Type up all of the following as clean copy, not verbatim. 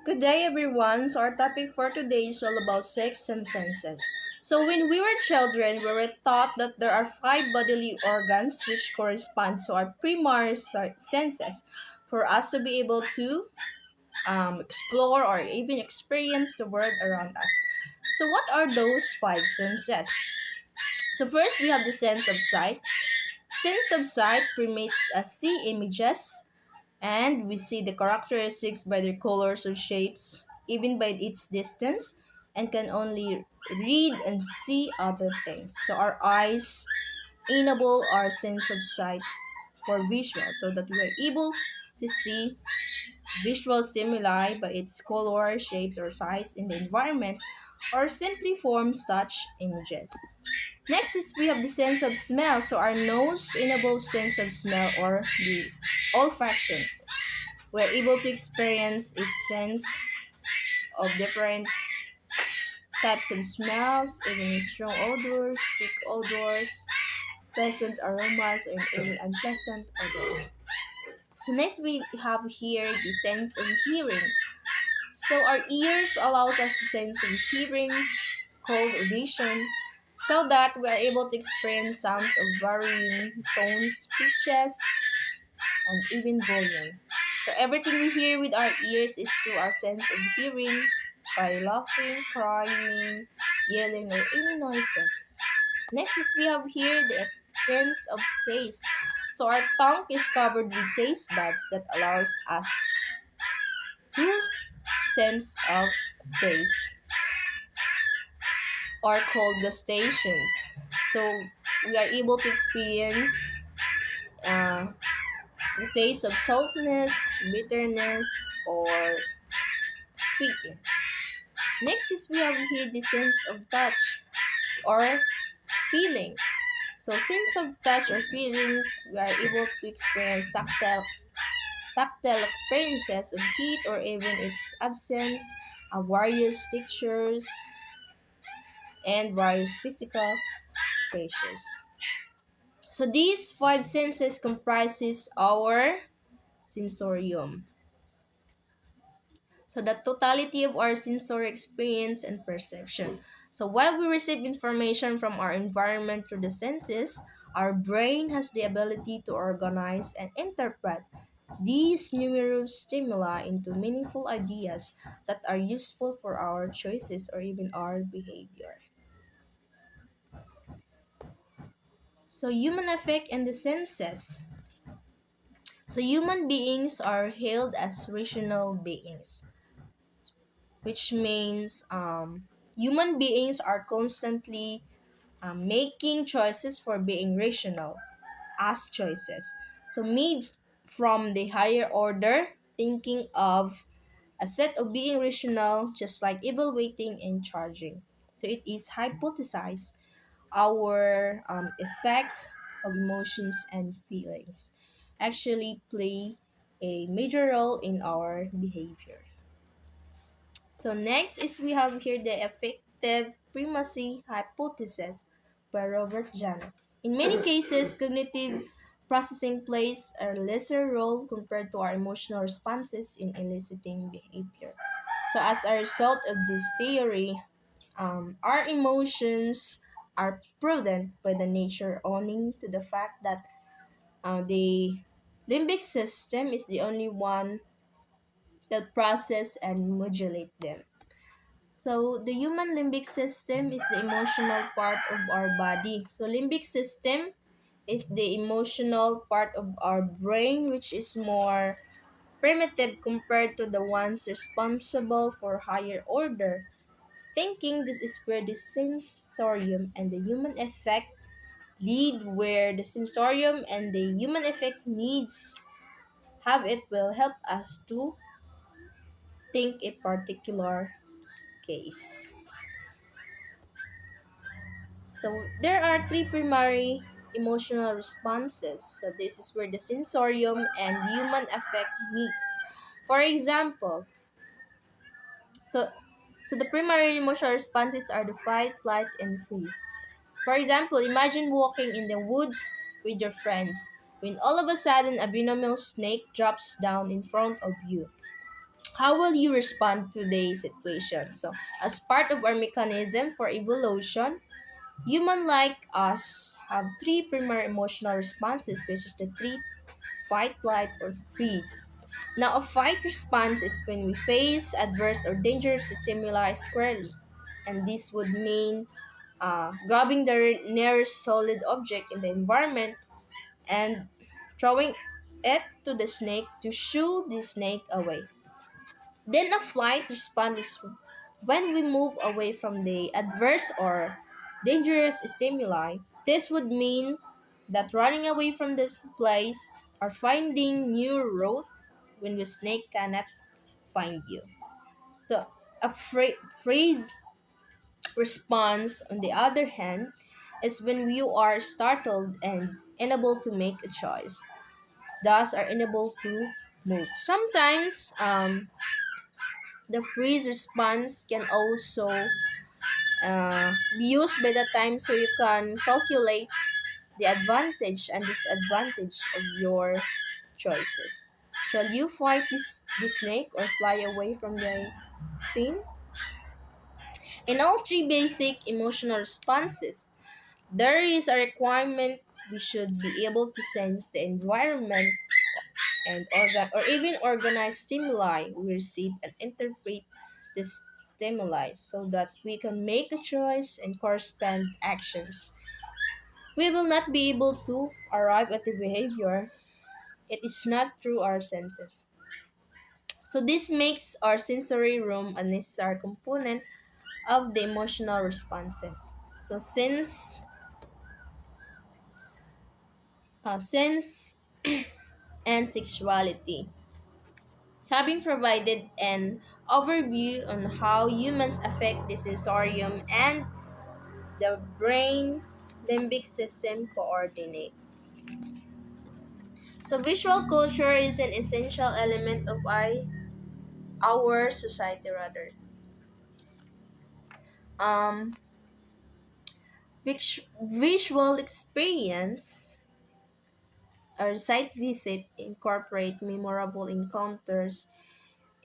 Good day, everyone. So, our topic for today is all about sex and senses. So, when we were children, we were taught that there are five bodily organs which correspond to our primary senses for us to be able to explore or even experience the world around us. So, what are those five senses? So, first, we have the sense of sight. Sense of sight permits us see images, and we see the characteristics by their colors or shapes, even by its distance, and can only read and see other things. So our eyes enable our sense of sight for visual, so that we are able to see visual stimuli by its color, shapes, or size in the environment, or simply form such images. Next is we have the sense of smell. So our nose enables sense of smell or the olfaction. We're able to experience its sense of different types of smells, even strong odors, thick odors, pleasant aromas, and even unpleasant odors. So next we have here the sense of hearing. So our ears allows us to sense of hearing, called audition, so that we are able to experience sounds of varying tones, pitches, and even volume. So everything we hear with our ears is through our sense of hearing by laughing, crying, yelling, or any noises. Next is we have here the sense of taste. So our tongue is covered with taste buds that allows us to sense of taste or called gustations. So we are able to experience uh, the taste of saltness, bitterness, or sweetness. Next is we have here the sense of touch or feeling. So sense of touch or feelings, we are able to experience tactile experiences of heat or even its absence, various textures, and various physical pressures. So these five senses comprises our sensorium. So the totality of our sensory experience and perception. So while we receive information from our environment through the senses, our brain has the ability to organize and interpret these numerous stimuli into meaningful ideas that are useful for our choices or even our behavior. So human affect and the senses. So human beings are hailed as rational beings, which means human beings are constantly making choices for being rational as choices. So made from the higher order, thinking of a set of being rational, just like evaluating and charging. So it is hypothesized our effect of emotions and feelings actually play a major role in our behavior. So next is we have here the effective primacy hypothesis by Robert Jahn. In many cases, cognitive processing plays a lesser role compared to our emotional responses in eliciting behavior. So as a result of this theory, our emotions are prudent by the nature owing to the fact that the limbic system is the only one that process and modulate them. So the human limbic system is the emotional part of our body. So limbic system is the emotional part of our brain, which is more primitive compared to the ones responsible for higher order thinking. This is where the sensorium and the human effect lead, where the sensorium and the human effect needs have it will help us to think a particular case. So there are three primary emotional responses. So this is where the sensorium and human affect meets. For example, so the primary emotional responses are the fight, flight, and freeze. For example, imagine walking in the woods with your friends when all of a sudden a venomous snake drops down in front of you. How will you respond to the situation? So, as part of our mechanism for evolution, human like us have three primary emotional responses, which is the three: fight, flight, or freeze. Now, a fight response is when we face adverse or dangerous stimuli squarely, and this would mean grabbing the nearest solid object in the environment and throwing it to the snake to shoo the snake away. Then a flight response is when we move away from the adverse or dangerous stimuli. This would mean that running away from this place or finding new route when the snake cannot find you. So a phrase response, on the other hand, is when you are startled and unable to make a choice, thus are unable to move. Sometimes the freeze response can also be used by the time so you can calculate the advantage and disadvantage of your choices. Shall you fight the snake or fly away from the scene? In all three basic emotional responses, there is a requirement we should be able to sense the environment and or even organize stimuli we receive and interpret the stimuli so that we can make a choice and correspond actions. We will not be able to arrive at the behavior. It is not through our senses. So this makes our sensory room a necessary component of the emotional responses. So sense and sexuality. Having provided an overview on how humans affect the sensorium and the brain limbic system coordinate. So visual culture is an essential element of our society rather. Um, visual experience or site visit incorporate memorable encounters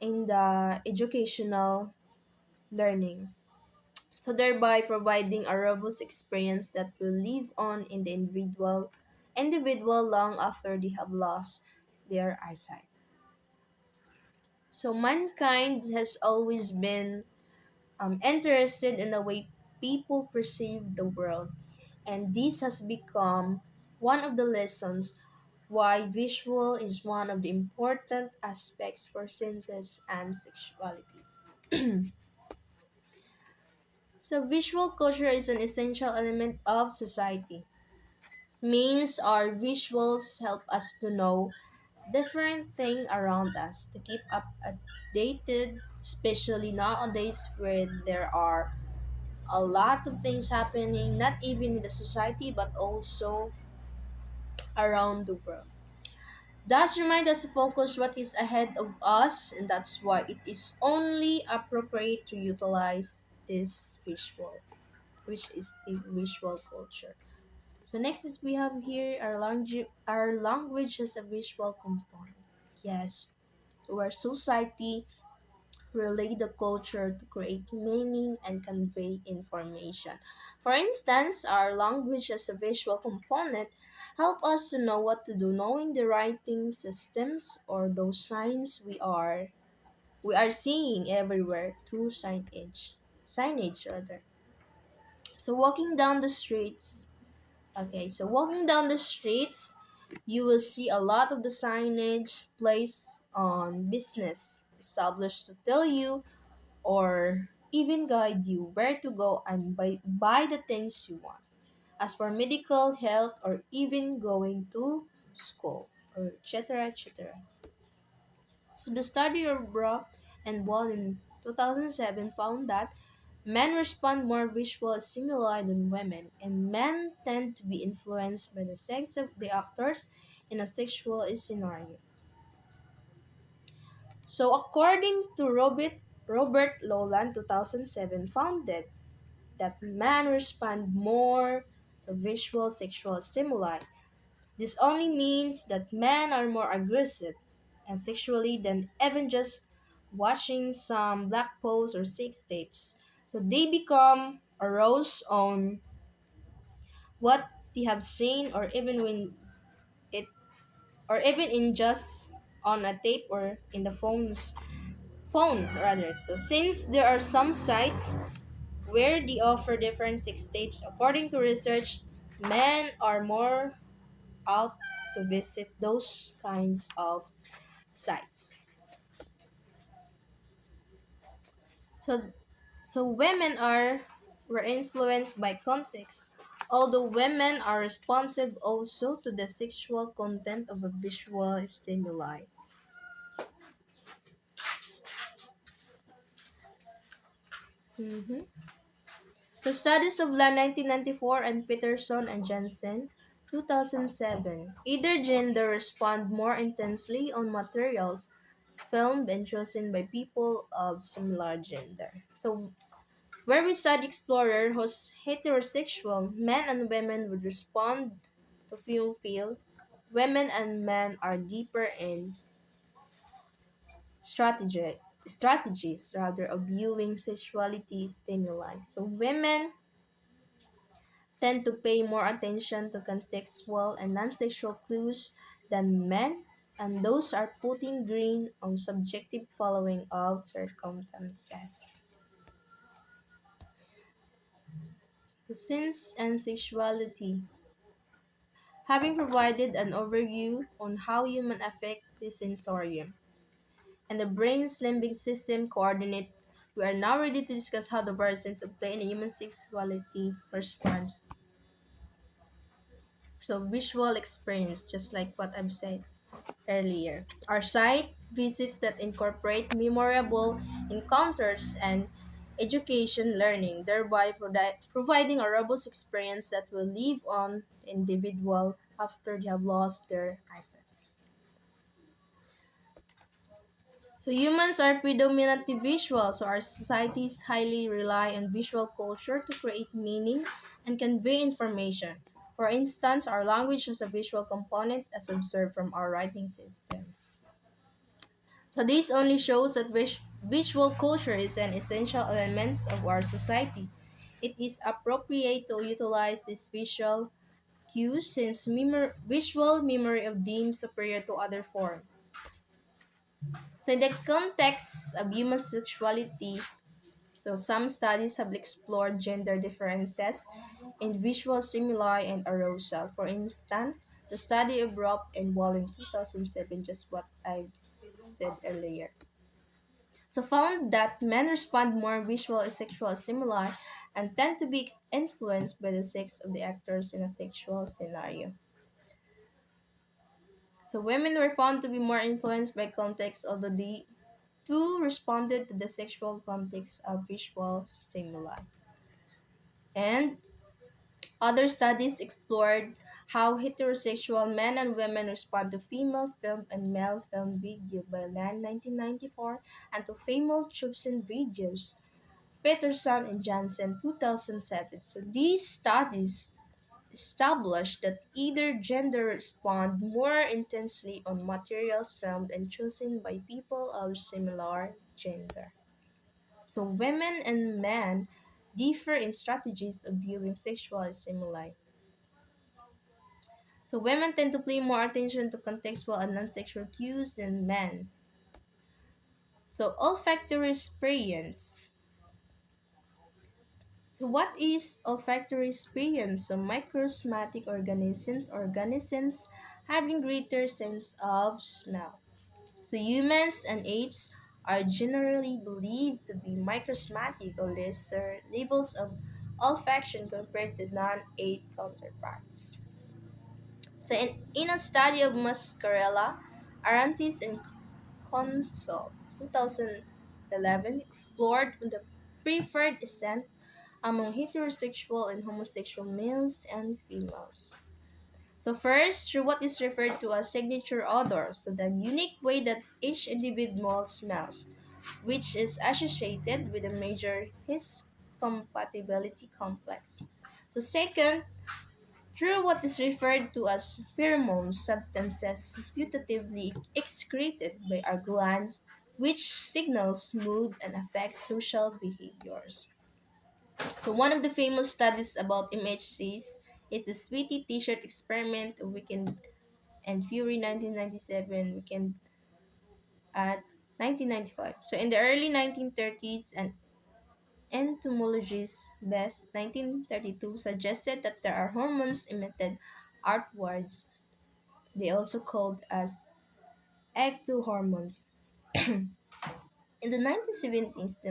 in the educational learning. So thereby providing a robust experience that will live on in the individual long after they have lost their eyesight. So mankind has always been interested in the way people perceive the world, and this has become one of the lessons why visual is one of the important aspects for senses and sexuality. So visual culture is an essential element of society. It means our visuals help us to know different thing around us, to keep up updated, especially nowadays where there are a lot of things happening, not even in the society but also around the world. Thus remind us to focus what is ahead of us, and that's why it is only appropriate to utilize this visual, which is the visual culture. So next is we have here our language as a visual component. Yes, to our society relay the culture to create meaning and convey information. For instance, our language as a visual component help us to know what to do, knowing the writing systems or those signs we are seeing everywhere through signage rather. So walking down the streets, you will see a lot of the signage placed on business established to tell you or even guide you where to go and buy the things you want. As for medical, health, or even going to school, or etc. etc. So the study of Bra and Wall in 2007 found that men respond more visual stimuli than women, and men tend to be influenced by the sex of the actors in a sexual scenario. So according to Robert Lowland 2007 found that men respond more to visual sexual stimuli. This only means that men are more aggressive and sexually than even just watching some black posts or sex tapes. So they become aroused on what they have seen, or even when it or even in just on a tape or in the phone rather. So since there are some sites where they offer different sex tapes, according to research, men are more out to visit those kinds of sites. So women were influenced by context, although women are responsive also to the sexual content of a visual stimuli. Mhm. So studies of La 1994 and Peterson and Jensen 2007. Either gender respond more intensely on materials filmed and chosen by people of similar gender. So where we study explorer who's heterosexual, men and women would respond to film field. Women and men are deeper in strategies rather of viewing sexuality stimuli. So women tend to pay more attention to contextual and non-sexual clues than men, and those are putting green on subjective following of circumstances. The sense and sexuality. Having provided an overview on how human affect the sensorium and the brain's limbic system coordinate, we are now ready to discuss how the various sense of play in human sexuality respond. So visual experience, just like what I've said earlier. Our site visits that incorporate memorable encounters and education learning, thereby providing a robust experience that will live on individual after they have lost their assets. So humans are predominantly visual, so our societies highly rely on visual culture to create meaning and convey information. For instance, our language has a visual component as observed from our writing system. So this only shows that visual culture is an essential element of our society. It is appropriate to utilize this visual cues since visual memory of deemed superior to other form. So in the context of human sexuality, so some studies have explored gender differences in visual stimuli and arousal. For instance, the study of Robb and Wall in 2007, just what I said earlier. So found that men respond more visual sexual stimuli and tend to be influenced by the sex of the actors in a sexual scenario. So women were found to be more influenced by context, although the two responded to the sexual context of visual stimuli. And other studies explored how heterosexual men and women respond to female film and male film video by Land 1994 and to female chosen videos Peterson and Janssen 2007. So these studies established that either gender respond more intensely on materials filmed and chosen by people of similar gender. So women and men differ in strategies of viewing sexual stimuli. So women tend to pay more attention to contextual and non-sexual cues than men. So olfactory experience. So what is olfactory experience? So microscopic organisms having greater sense of smell. So humans and apes are generally believed to be microscopic or lesser levels of olfaction compared to non-ape counterparts. So in a study of Muscarella, Arantes and Consul 2011 explored the preferred scent among heterosexual and homosexual males and females. So first, through what is referred to as signature odor, so the unique way that each individual smells, which is associated with a major his compatibility complex. So second, through what is referred to as pheromones, substances putatively excreted by our glands which signals mood and affects social behaviors. So one of the famous studies about MHCs is the Sweetie T-shirt experiment of Weekend and Fury 1997, Weekend at 1995. So in the early 1930s, an entomologist, Beth 1932, suggested that there are hormones emitted outwards. They also called as ectohormones. In the 1970s, the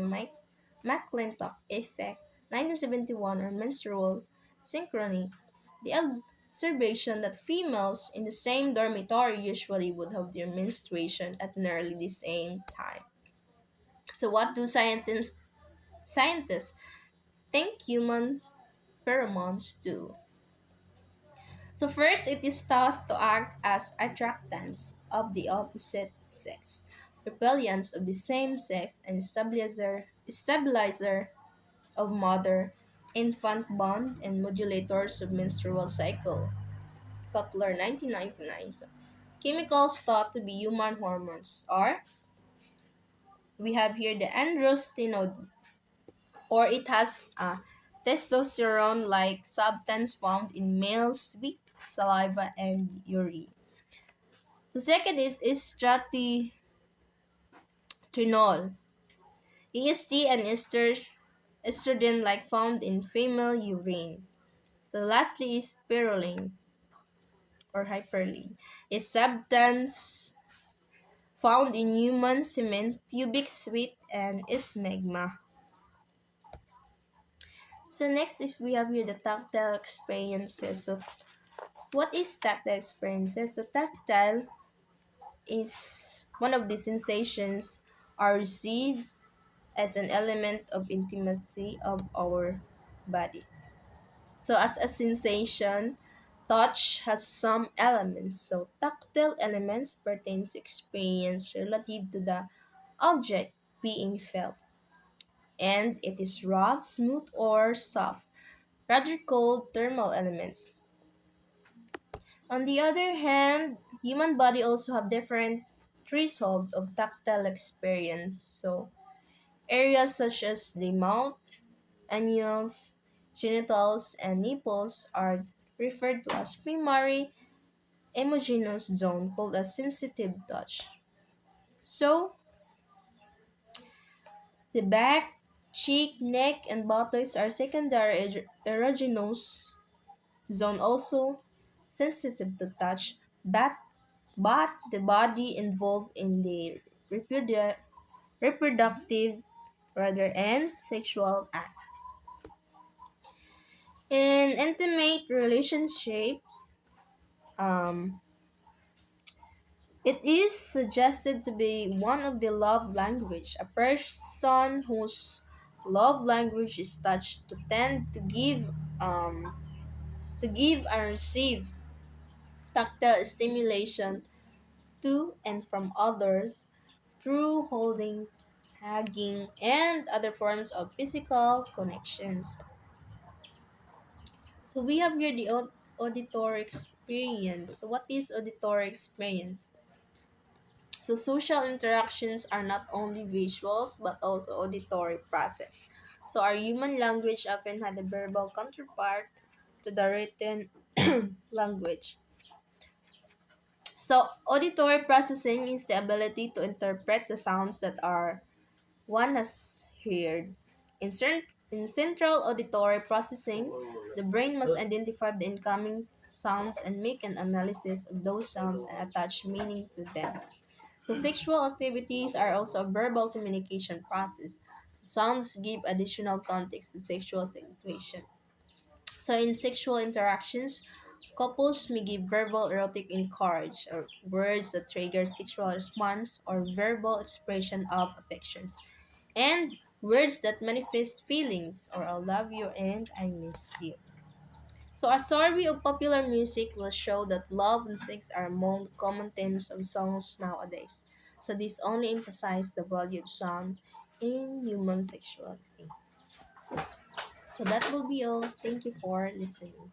McClintock effect, 1971, or menstrual synchrony, the observation that females in the same dormitory usually would have their menstruation at nearly the same time. So what do scientists think human pheromones do? So first, it is thought to act as attractants of the opposite sex, repellents of the same sex, and stabilizer of mother-infant bond, and modulators of menstrual cycle. Cutler, 1999. So, chemicals thought to be human hormones are, we have here the androstenedione, or it has a testosterone-like substance found in male sweat, saliva, and urine. So second is estratinol, EST, and estrogen like found in female urine. So lastly is spirulina or hyperline, a substance found in human semen, pubic sweat, and smegma. So next, if we have here the tactile experiences. So what is tactile experiences? So tactile is one of the sensations are received as an element of intimacy of our body. So as a sensation, touch has some elements. So tactile elements pertain to experience relative to the object being felt. And it is rough, smooth, or soft, rather called thermal elements. On the other hand, human body also have different threshold of tactile experience. So areas such as the mouth, anus, genitals, and nipples are referred to as primary erogenous zone called a sensitive touch. So, the back, cheek, neck, and buttocks are secondary erogenous zone also sensitive to touch, but the body involved in the reproductive rather and sexual act. In intimate relationships, um, it is suggested to be one of the love language. A person whose love language is touch to tend to give and receive tactile stimulation to and from others through holding, hugging, and other forms of physical connections. So we have here the auditory experience. So what is auditory experience? So social interactions are not only visuals but also auditory process. So our human language often had a verbal counterpart to the written language. So auditory processing is the ability to interpret the sounds that are one has heard. In central auditory processing, the brain must identify the incoming sounds and make an analysis of those sounds and attach meaning to them. So sexual activities are also a verbal communication process. So sounds give additional context to sexual situation. So in sexual interactions, couples may give verbal erotic encourage or words that trigger sexual response or verbal expression of affections. And words that manifest feelings or I love you and I miss you. So a survey of popular music will show that love and sex are among the common themes of songs nowadays. So this only emphasizes the value of sound in human sexuality. So that will be all. Thank you for listening.